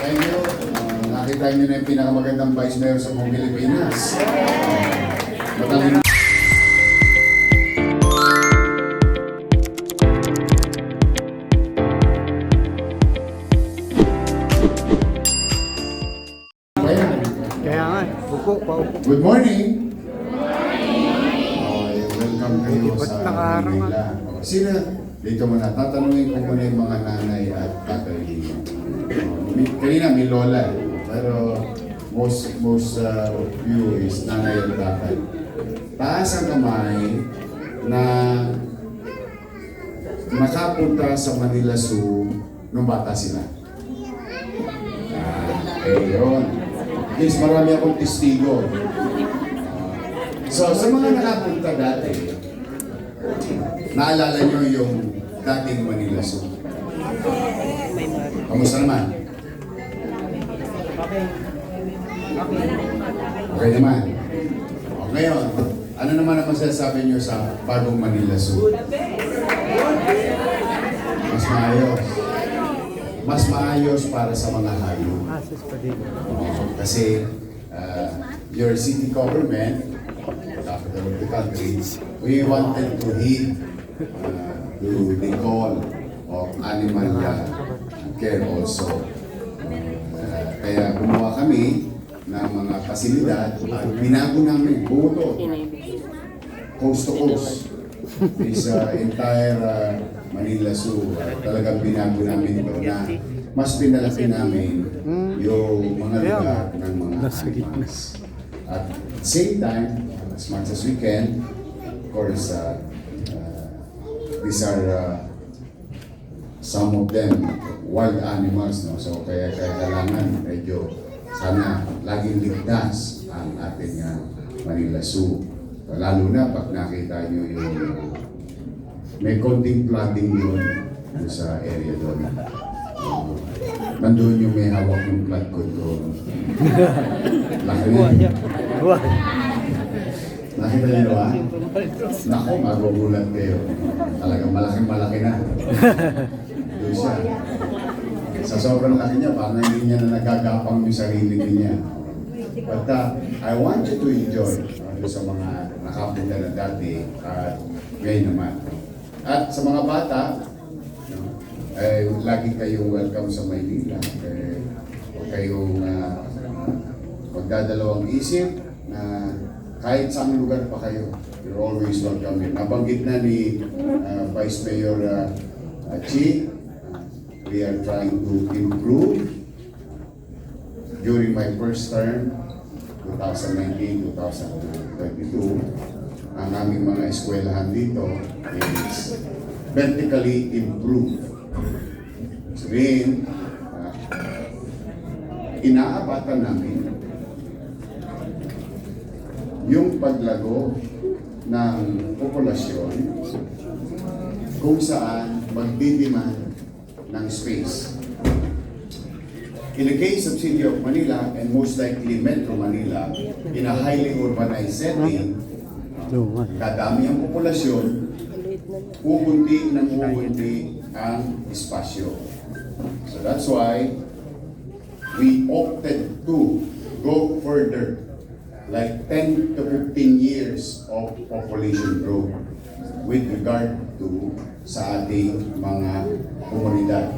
Thank you. Nakita niyo na yung pinakamagandang vice mayor sa buong Pilipinas. Matalino. Kaya nga, upo, paupo. Good morning. Okay, welcome kayo Ba't sa nakaharang Manila. Sino? Dito muna. Tatanungin ko muna yung mga nanay at tatay dito. Kanina may lola eh. Pero most view is nanay at tatay. Taas ang kamay na nakapunta sa Manila Zoo nung bata sila. Ayun. Yes, marami akong testigo. So, sa mga nakapunta dati, naalala nyo yung dating Manila Zoo. Kamusta naman? Okay naman. O, ngayon, ano naman ang masasabi nyo sa bagong Manila Zoo? Mas maayos. Mas maayos para sa mga hayop. Kasi your city government, capital of the country, we wanted to heed to the call of animal care also. Kaya gumawa kami ng mga pasilidad at binago namin buto coast to coast. This entire Manila Zoo, talagang binago namin ito na mas pinalaki namin yung mga lugar ng mga animals. At the same time, as much as we can, of course, these are some of them wild animals, no? So kaya kailangan medyo sana laging ligtas ang ating Manila Zoo. Lalo na pag nakita nyo yung may konting flooding doon sa area doon. Nandun yung may hawak ng flood control. Laki na. Nakita nyo ba? Naku, magugulat kayo. Talagang malaki na. Doon siya. Sa sobrang laki niya, parang hindi niya na nagagapang yung sarili niya. But I want you to enjoy sa mga nakapunta na dati at ngayon naman. At sa mga bata, lagi kayong welcome sa Maynila. Huwag kayong magdadalawang isip na kahit saang lugar pa kayo, you're always welcome here. Nabanggit na ni Vice Mayor Chi, we are trying to improve. During my first term, 2019-2022, ang aming mga eskwelahan dito is vertically improved. Sabihin, inaabatan namin yung paglago ng populasyon kung saan magdidemand ng space. In the case of City of Manila, and most likely Metro Manila, in a highly urbanized setting, kadami ang populasyon, pupunti ang espasyo. So that's why we opted to go further, like 10 to 15 years of population growth with regard to sa ating mga komunidad.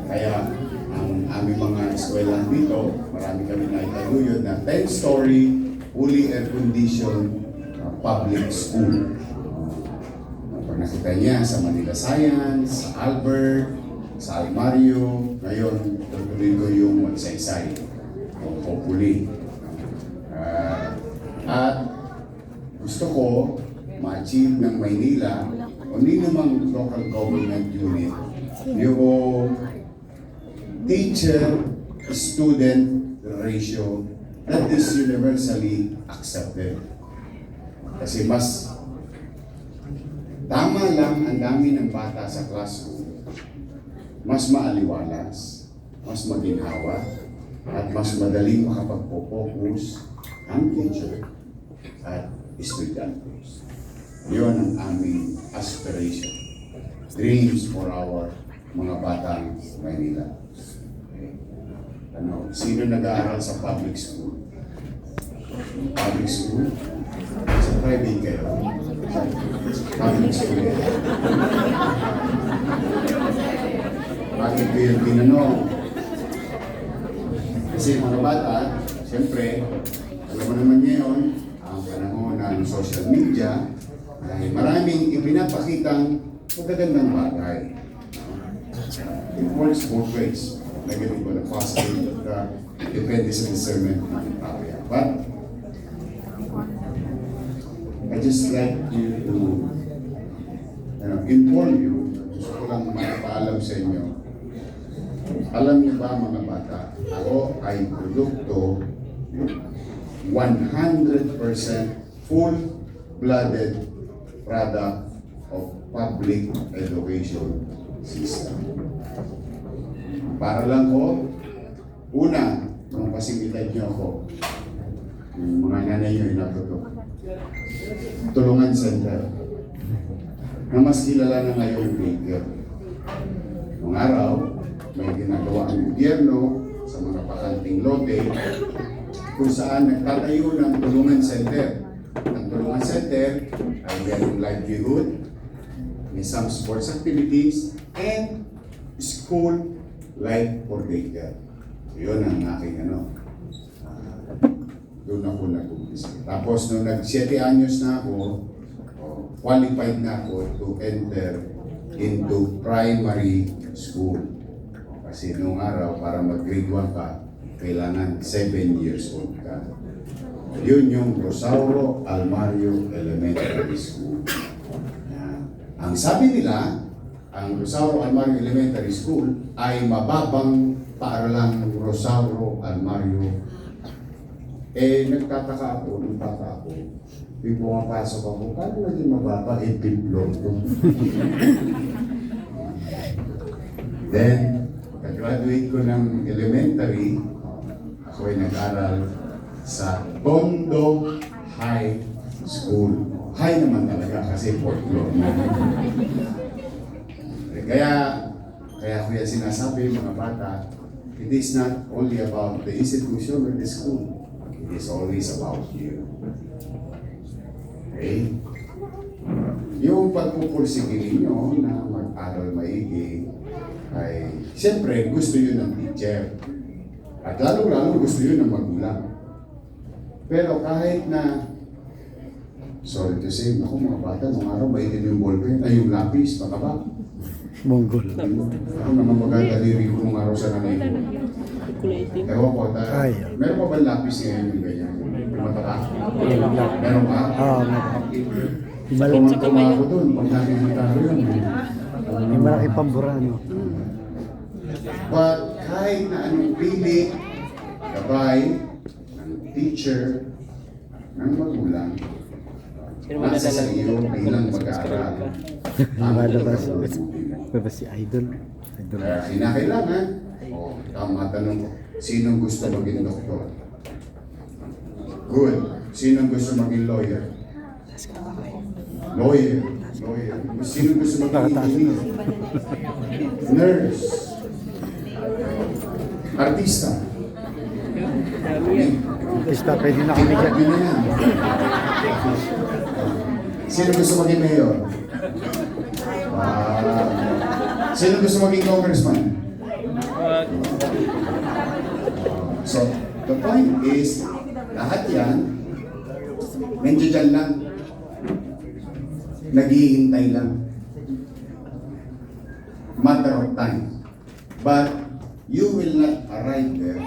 Kaya ang aming mga eskwelahan dito, marami kami na itaguyod na 10-story, fully air-conditioned public school. Pag nakita niya sa Manila Science, sa Albert, sa Almario, ngayon tutuloy ko yung Magsaysay, hopefully. At gusto ko ma-achieve ng Maynila, o hindi namang local government unit, yung teacher-student ratio that is universally accepted. Kasi mas tama lang ang dami ng bata sa classroom, mas maaliwalas, mas maginhawa, at mas madaling makapag-focus ang teacher at estudyante. Yun ang aming aspiration. Dreams for our mga batang Maynila. sino nag-aaral sa public school? Public school? Sa private kayo? Public school. Bakit ko yung tinanong? Kasi mga bata, siyempre, alam mo naman ngayon, ang panahon ng social media, dahil maraming ipinapakitang magagandang bagay. It works both ways. Negative or the positive, depende sa discernment ng tao yan. But, I just like you to inform you, gusto ko lang mapaalam sa inyo. Alam niyo ba mga bata, ako ay produkto 100% full-blooded product of public education system. Para lang ko, una, nung pasimilad niyo ako, yung mga nanay niyo inaputok, Tulungan Center, na mas kilala na ngayon Baker. Noong araw, may ginagawa ang gobyerno sa mga pakanting lote kung saan nagtatayo ng Tulungan Center. Ang Tulungan Center ay merong livelihood, may some sports activities, and school life for daycare. Yun ang aking doon ako nag-umpisa. Tapos nung nag-7 anyos na ako, qualified na ako to enter into primary school. Kasi noong araw, para mag-grade 1 ka, kailangan 7 years old ka. Yun yung Rosauro Almario Elementary School. Ang sabi nila, ang Rosauro Almario Elementary School ay mababang paaralang Rosauro Almario. Nagtataka ako, nung bata ako, may pumapasok ako, paano naging mababa, pimplong ko. Then, pag-graduate ko ng elementary, ako ay nag-aral sa Tondo High School. High naman talaga kasi 4th floor na. Kaya ko yan sinasabi mga bata, it is not only about the institution or the school. It is always about you. Okay? Yung pagpupursige ninyo na mag-aral maigi ay siyempre gusto yun ng teacher. At lalo-lalo gusto yun ng magulang. Pero kahit na, sorry to say, ako mga bata, nung araw maigin yung ballpen, ay yung lapis, baka ba? Monggol. Ako naman magdadaliri ko nung araw sa nanay ko. Ewan ko, meron pa ba lapis ngayon yung ganyan? Yung mataka? Meron ba? Tumang-tuma ako doon, pag nakikita ko yun. May malaki pambura, no? But kahit na anong pili, gabay, ng teacher, ng magulang, nasa sa iyo bilang mag-aaral. Ba si Idol? Kaya kinakailangan, tama tanong ko, sinong gusto maging doktor? Good. Sinong gusto maging lawyer? Lawyer. Sinong gusto maging engineer? Nurse. Artista. Artista, pwede na kami dyan. Yun na yan. Sino gusto maging mayor? Sino gusto maging congressman? So, the point is, lahat yan, nandiyan lang, naghihintay lang. Matter of time. But, you will not arrive there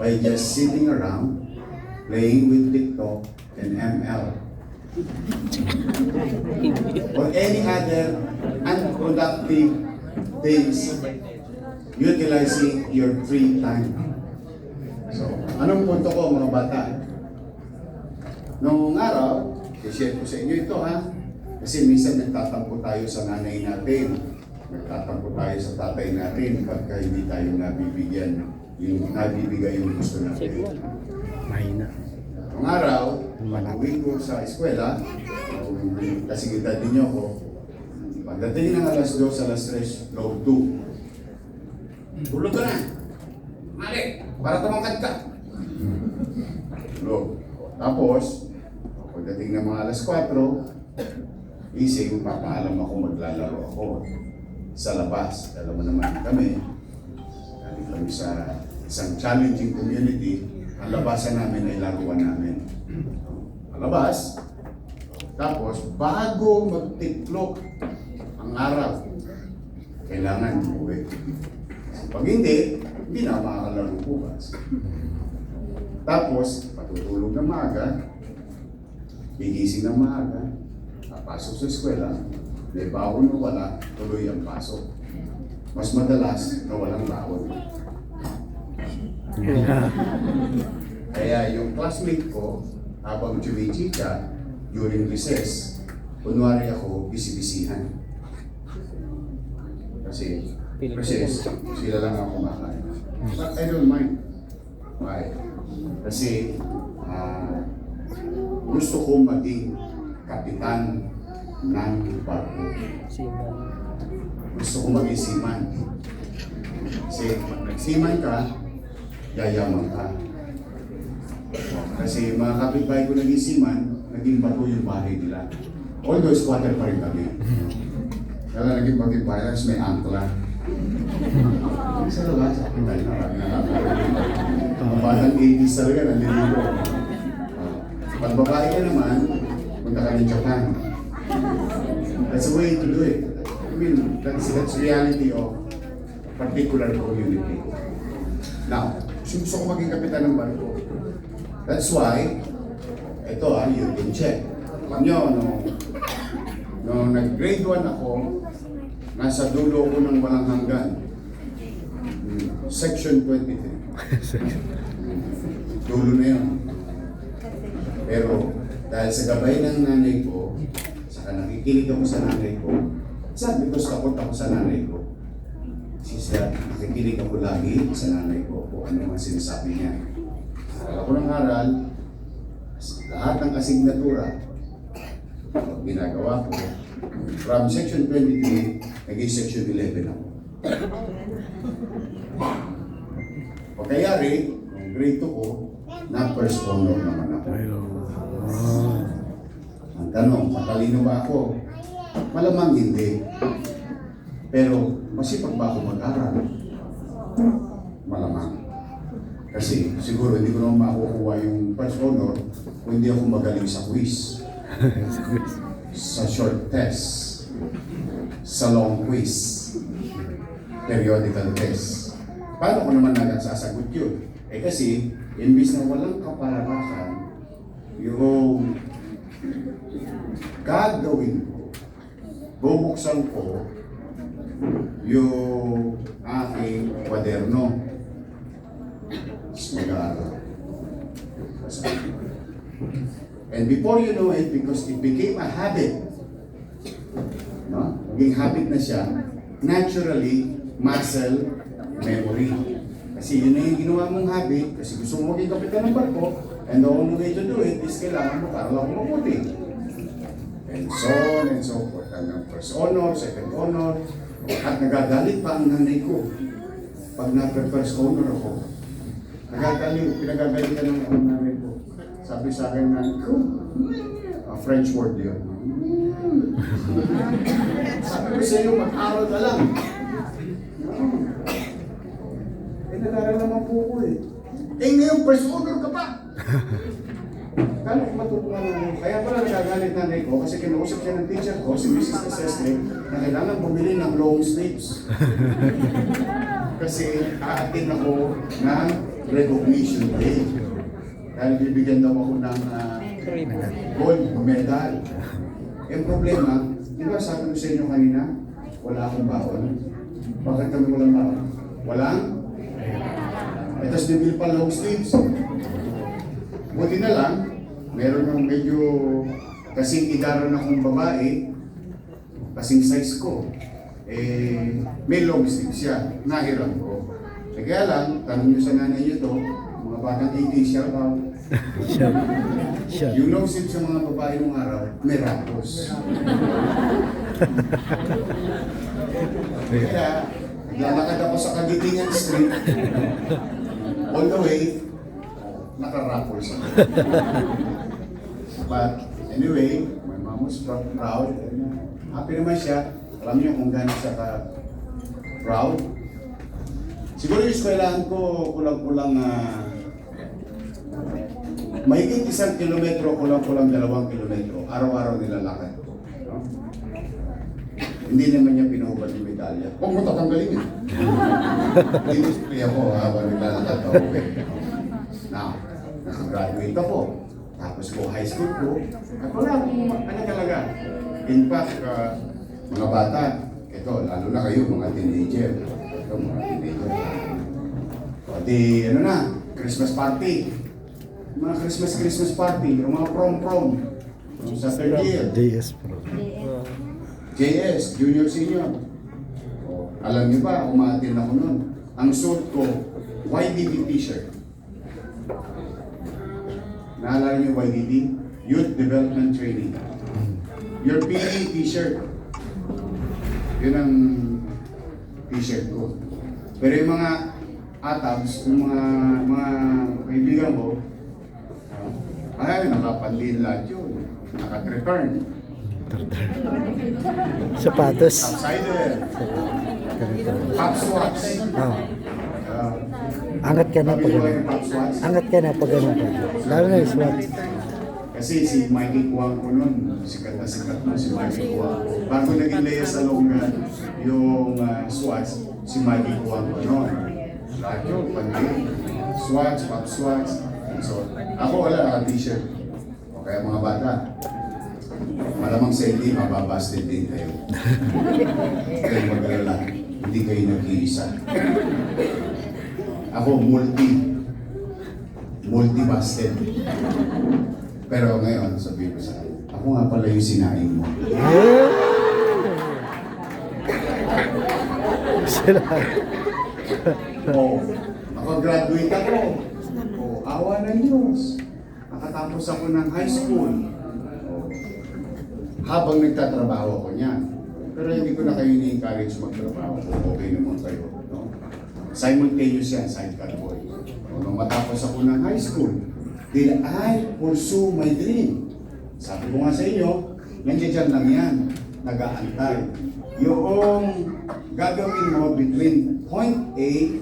by just sitting around, playing with TikTok and ML. Or any other unproductive things utilizing your free time. So, anong punto ko mga bata? Noong araw, i-share ko sa inyo ito kasi minsan nagtatampo tayo sa nanay natin, nagtatampo tayo sa tatay natin pagka hindi tayo nabibigyan, nabibigay yung gusto natin. Mahina. Noong araw, uwi ko sa eskwela, kasi kita din niyo ako, pagdating ng alas 2, alas 3, loob 2. Tulog ka na. Mali! Para tumangkad ka! Look. Tapos, pagdating ng mga alas 4, ising, papaalam ako, maglalaro ako sa labas. Alam mo naman kami, galing kami sa isang challenging community, ang labasan namin ay laruan namin. Palabas, tapos bago magtiklop ang araw, kailangan umuwi. Pag hindi na makakalaro bukas. Tapos, patutulog ng maaga, gigising ng maaga, papasok sa eskwela, may baon o wala, tuloy ang pasok. Mas madalas na walang baon. Kaya yung classmate ko, habang chumichika, during recess, kunwari ako, bisibisihan. Kasi, recess, sila lang ako kumakain. But I don't mind. Why? Kasi, gusto ko maging kapitan ng barko. Gusto ko maging seaman. Kasi pag nag-seaman ka, yayaman ka. Kasi mga kapitbahay ko naging seaman, naging bago yung bahay nila. Although squatter pa rin kami. Kaya naging kapitbahay, tapos may angkla. Sa labas, kapitbahay na kami nakakarinig. Ang batang 80s talaga, naliligo. Pag babae ka naman, punta ka ng Japan. That's the way to do it. I mean, that's reality of particular community. Now, gusto ko maging kapitan ng barko. That's why, ito you can check. Alam nyo, nung nag-grade 1 ako, nasa dulo ko ng walang hanggan. Section 23. Dulo na yun. Pero dahil sa gabay ng nanay ko, saka nakikinig ako sa nanay ko, sabi ko takot ako sa nanay ko. Siya, nakikinig ako lagi sa nanay ko kung ano ang sinasabi niya. Aral ako ng aral, lahat ng asignatura, ginagawa ko. From section 23, naging section 11 ako. Pagkayari, nung grade 2 ko, na first honor naman ako. Ang tanong, matalino ba ako? Malamang hindi. Pero masipag ba ako mag-aral? Malamang. Kasi siguro hindi ko naman makukuha yung first honor kung hindi ako magaling sa quiz. Sa short test. Sa long quiz. Periodical test. Paano ko naman nagsasagot yun? Eh kasi, imbis na walang kaparapakan, yung gagawin ko, bubuksan ko yung aking kwaderno. Mag-aaral. And before you know it, because it became a habit, no? Naging habit na siya, naturally, muscle memory. Kasi yun na yung ginawa mong habit, kasi gusto mo maging kapitan ng barko, and the only way to do it is kailangan mo para lang mabuti. And so on and so forth. Hanggang first honor, second honor, at nagagalit pa ang nanay ko. Pag na-first honor ako, pinagagalitan ng ang nanay ko. Sabi sa akin nanay ko, French word yun. Sabi ko sa iyo, mag-aral ka lang. Nag-aral naman po ko eh. Eh ngayon, first honor ka pa! Kano ko matutunan namin? Kaya pala nagagalit nanay ko kasi kinausap siya ng teacher ko, si Mrs. Cesare, na kailangan bumili ng long sleeves. Kasi aatin ako ng recognition day. Dahil bibigyan daw ako ng gold medal. Yung problema, di ba sabi ko sa inyo kanina, wala akong baon. Bakit kami walang baon? Walang? Eh, tapos bibili pa long sleeves. Buti na lang, meron ng medyo kasing idaran akong babae, kasing size ko. Eh, may long sleeves siya, nahiram ko. Eh, kaya lang, tanong nyo sa nanay nyo to, mga batang 80s, shout out. Yung long sleeves sa mga babae nung araw, may rapos. Kaya, naglalakad ako sa Kagitingan Street, All the way, naka-raffle siya. But anyway, my mom was proud. Happy naman siya. Alam niyo kung gano'n siya ka-proud. Siguro yung eskwelahan ko, kulang-kulang mahigit 1 kilometro, kulang-kulang 2 kilometro. Araw-araw nilalakad. No? Hindi naman niya pinuhubad yung medalya. Huwag mo tatanggalin yun. Hindi ako habang naglalakad pa uwi. Now, nakagraduate ako. Tapos ko high school ko. At wala akong ano talaga. In fact, mga bata, ito, lalo na kayo, mga teenager. Ito, mga teenager. O di, ano na, Christmas party. Mga Christmas party, yung mga prom. Yung sa third year. JS Pro. JS, junior, senior. O, alam niyo ba, umaatin ako nun. Ang suit ko, YDD t-shirt. Naalala niyo YDD? Youth Development Training. Your PE t-shirt. Yun ang t-shirt ko. Pero yung mga atabs, yung mga kaibigan ko, ay, nakapandin lahat yun. Naka-return. Sapatos. Upsider. Pop swats. Oh. Angat ka na pag ganun. Angat ka na pag ganun ka. Lalo na yung SWAT. Kasi si Mikey Kuwang ko nun, sikat na si Mikey Kuwang. Bago naging Lea Salonga yung SWATs, si Mikey Kuwang ko nun. Lahat yun, pandi. SWATs, pop SWATs. So, ako wala naka-t-shirt. O kaya mga bata, malamang sa hindi, mababasted din kayo. Kaya mag-alala, hindi kayo nag-iisa. Ako, multi-busted. Pero ngayon, sabihin ko sa ako nga pala yung sinaing mo. Sila. Nakagraduate ako. Awa ng Diyos. Nakatapos ako ng high school. Habang nagtatrabaho ako niyan. Pero hindi ko na kayo ni-encourage magtrabaho. Okay naman kayo. No? Simultaneous yan, sidecar boy. Nung matapos ako ng high school, did I pursue my dream? Sabi ko nga sa inyo, nandiyan lang yan. Nag-aantay. Yung gagawin mo between point A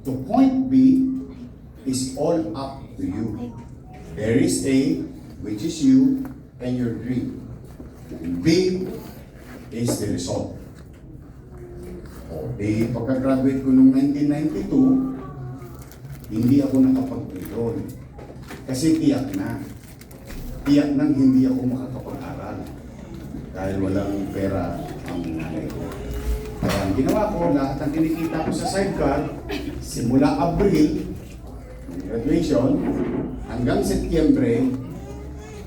to point B is all up to you. There is A, which is you and your dream. And B is the result. Okay, pagka-graduate ko noong 1992, hindi ako nakapag-enroll. Kasi tiyak na. Tiyak nang hindi ako makakapag-aral. Dahil walang pera ang nanay ko. Kaya ang ginawa ko, lahat ng kinikita ko sa sidecar, simula Abril, graduation, hanggang Setyembre,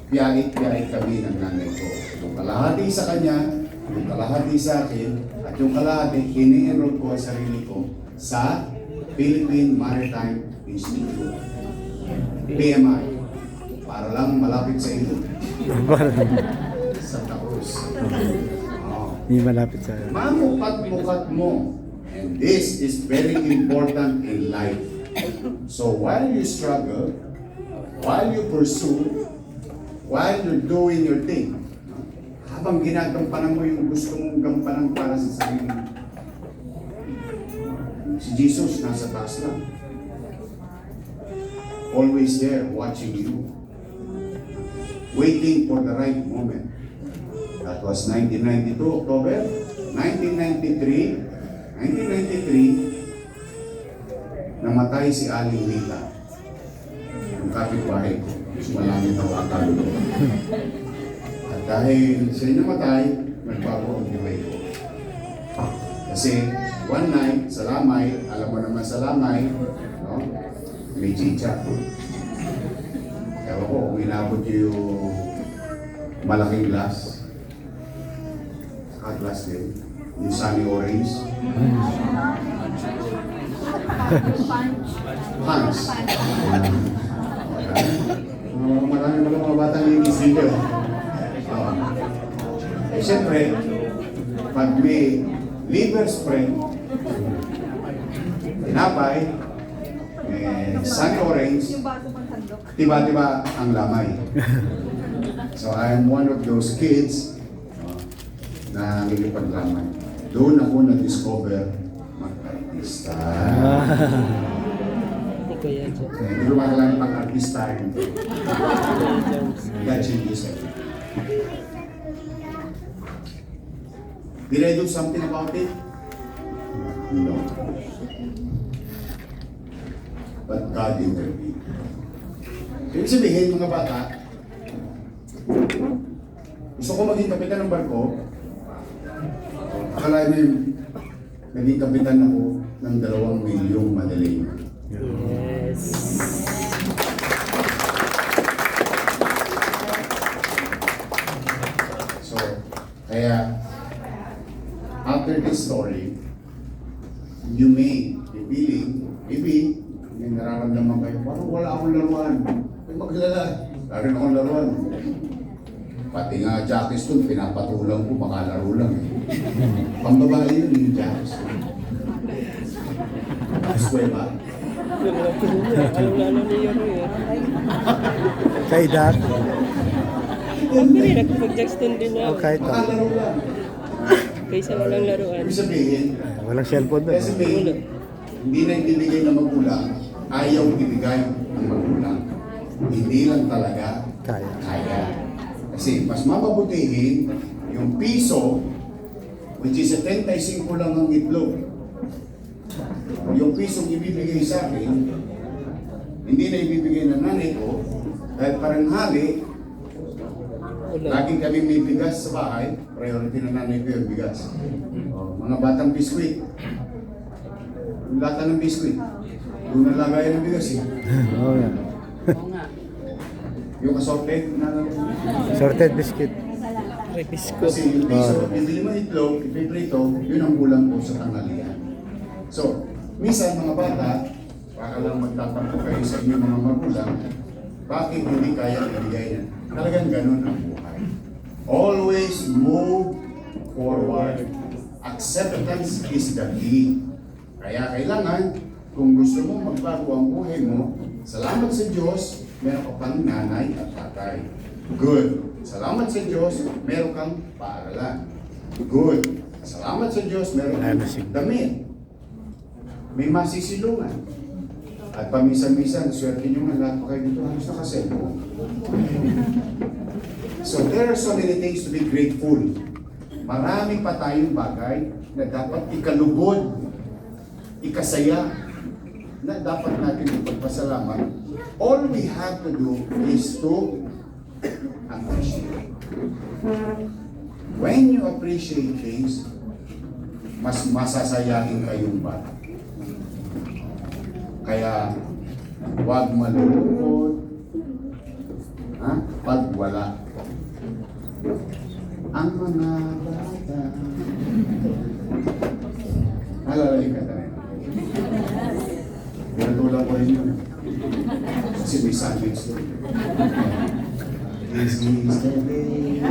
biyahit kami ng nanay ko. Yung kalahati sa kanya, yung kalahati sa akin, at yung kalahati, ini-enroll ko ang sarili ko sa Philippine Maritime Institute. PMI. Para lang malapit sa ilo. Sa Taos. Hindi malapit sa... Mamukat-mukat mo. And this is very important in life. So while you struggle, while you pursue, while you're doing your thing, habang ginagampanan mo yung gusto mong gampanan para sa sarili mo, si Jesus nasa taas lang. Always there, watching you. Waiting for the right moment. That was 1992, October. 1993, namatay si Aling Rita. Yung kapitbahay ko. Malangit ang akalo ko. At dahil siya namatay, nagbago ang buhay ko. Kasi one night, sa Lamay, alam mo naman sa Lamay, no? May chicha. Ewan ko, kung inabot yung malaking glass, saka glass din, yung sunny orange. Punch. Marami mga batang linis dito. Eh, siyempre, pag may liver spread, tinapay, And sunny orange, Yung baso pang sandok. tiba-tiba ang lamay. So I'm one of those kids na nilipaglamay. Doon ako na-discover mag-artista. Hindi ko yan siya. Hindi ko makalain pag-artista. That changes everything. Did I do something about it? No. But God intervened. Ibig sabihin, mga bata, gusto ko maging kapitan ng barko. Akala niyo, naging kapitan ako ng 2 milyong Madalena. Yes. So, kaya, after this story, you may be feeling, maybe, may nararamdaman kayo, parang wala akong laruan. May maglala, rin akong laruan. Pati nga Jackie Stone, pinapatulang ko, makalaro lang eh. Pambabae yun yung Jackie Stone. Gusto ba? Anong lalo niyo yun? Sa edad. Pero nagpag-Jackson din na ako. Kahit Makalaro lang. Kaysa walang laruan. Ibig sabihin, walang cellphone doon. kasi hindi na ibibigay ng magulang, ayaw ibigay ng magulang. Hindi lang talaga kaya. Kasi mas mababutihin yung piso, which is 75 lang ang itlog. Yung pisong ibibigay sa akin, hindi na ibibigay ng nanay ko, dahil parang hali, laging kami may bigas sa bahay, priority ng nanay ko yung bigas. Mga batang biskwit, yung lata ng biskwit, doon nalagay ng bigas eh. Oo nga. Yung assorted na Sorted biscuit. Repisko. kasi yung piso, bibili mo itlog, ipiprito, yun ang kulang ko sa tanghalian. So, minsan mga bata, baka lang magtatampo kayo sa inyong mga magulang, bakit hindi kaya ibigay yan? Talagang ganun ang buhay. Always move forward. Acceptance is the key. Kaya kailangan, kung gusto mo magbago ang buhay mo, salamat sa Diyos, meron ka pang nanay at tatay. Good. Salamat sa Diyos, meron kang paaralan. Good. Salamat sa Diyos, meron kang damit. May masisilungan. At paminsan-minsan, swerte nyo nga lahat pa kayo dito, halos nakaselfone. So there are so many things to be grateful. Marami pa tayong bagay na dapat ikalugod, ikasaya, na dapat natin ipagpasalamat. All we have to do is to appreciate. When you appreciate things, mas masasayahin kayong bata. Kaya, huwag malulungkot, pag wala. Ang mga bata. Alalay ka tayo. Pinatulang ko rin yun. Kasi may sandwich doon. This is the day.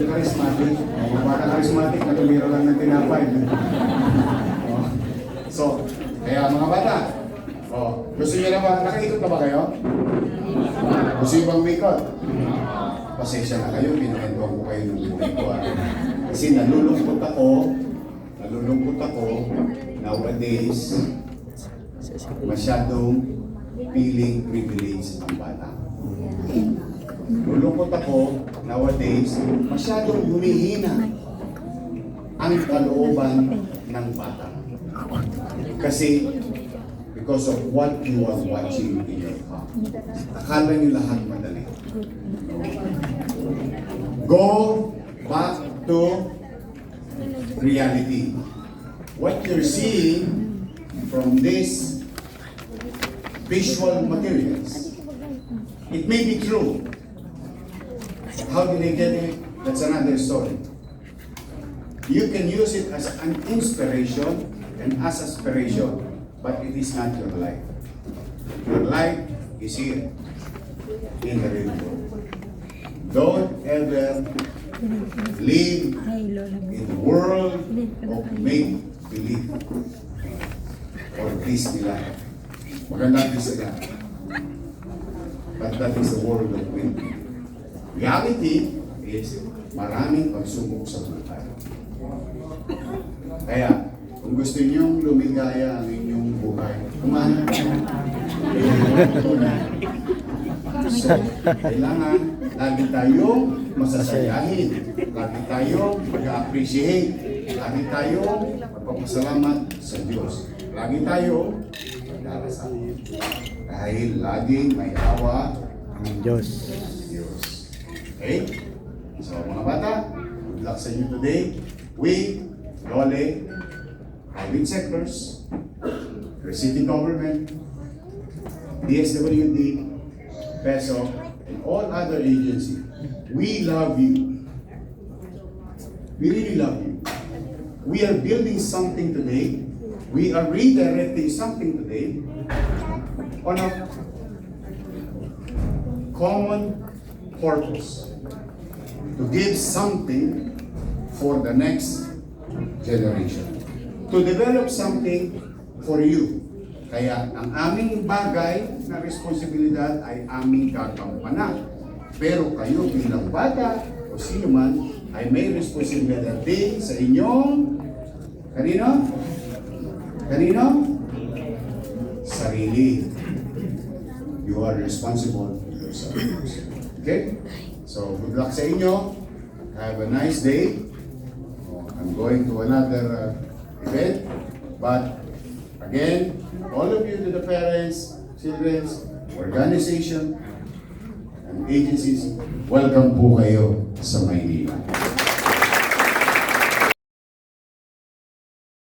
Charismatic. Baka charismatic, natumira lang ng tinapay. So, kaya mga bata, gusto niyo na ba, nakaikot na ba kayo? Gusto niyo bang umikot? Pasensya na kayo, pinakwentuhan ko kayo ng buhay ko. Kasi nalulungkot ako nowadays, masyadong feeling privilege ang bata. Nalulungkot ako nowadays, masyadong humihina ang kalooban ng bata. Kasi, because of what you are watching in your heart. Akala niyo lahat madali. Go back to reality. What you're seeing from these visual materials, it may be true. How did they get it? That's another story. You can use it as an inspiration and as aspiration, but it is not your life. Your life is here in the real world. Don't ever live in the world of make-believe or Disneyland. Magandang Disneyland. But that is the world of win. Reality is maraming pagsubok sa buhay. Kaya, kung gusto niyong lumigaya ang inyong buhay, kumain ka na. So, kailangan lagi tayong masasayahin, lagi tayong mag-appreciate, lagi tayong magpapasalamat sa Diyos, lagi tayong magdarasal. Dahil laging may awa Ang Diyos. Diyos. Okay? So mga bata, good luck sa inyo today. We, Lole, private sectors, your city government, DSWD, PESO, and all other agencies, we love you. We really love you. We are building something today. We are redirecting something today on a common purpose to give something for the next generation, to develop something for you. Kaya ang aming bagay na responsibilidad ay aming gagampanan. Pero kayo bilang bata o sino man ay may responsibilidad din sa inyong kanino? Kanino? Sarili. You are responsible for yourself. Okay? So, good luck sa inyo. Have a nice day. I'm going to another event. But, again, all of you to the parents, children's, organization, and agencies, welcome po kayo sa Maynila.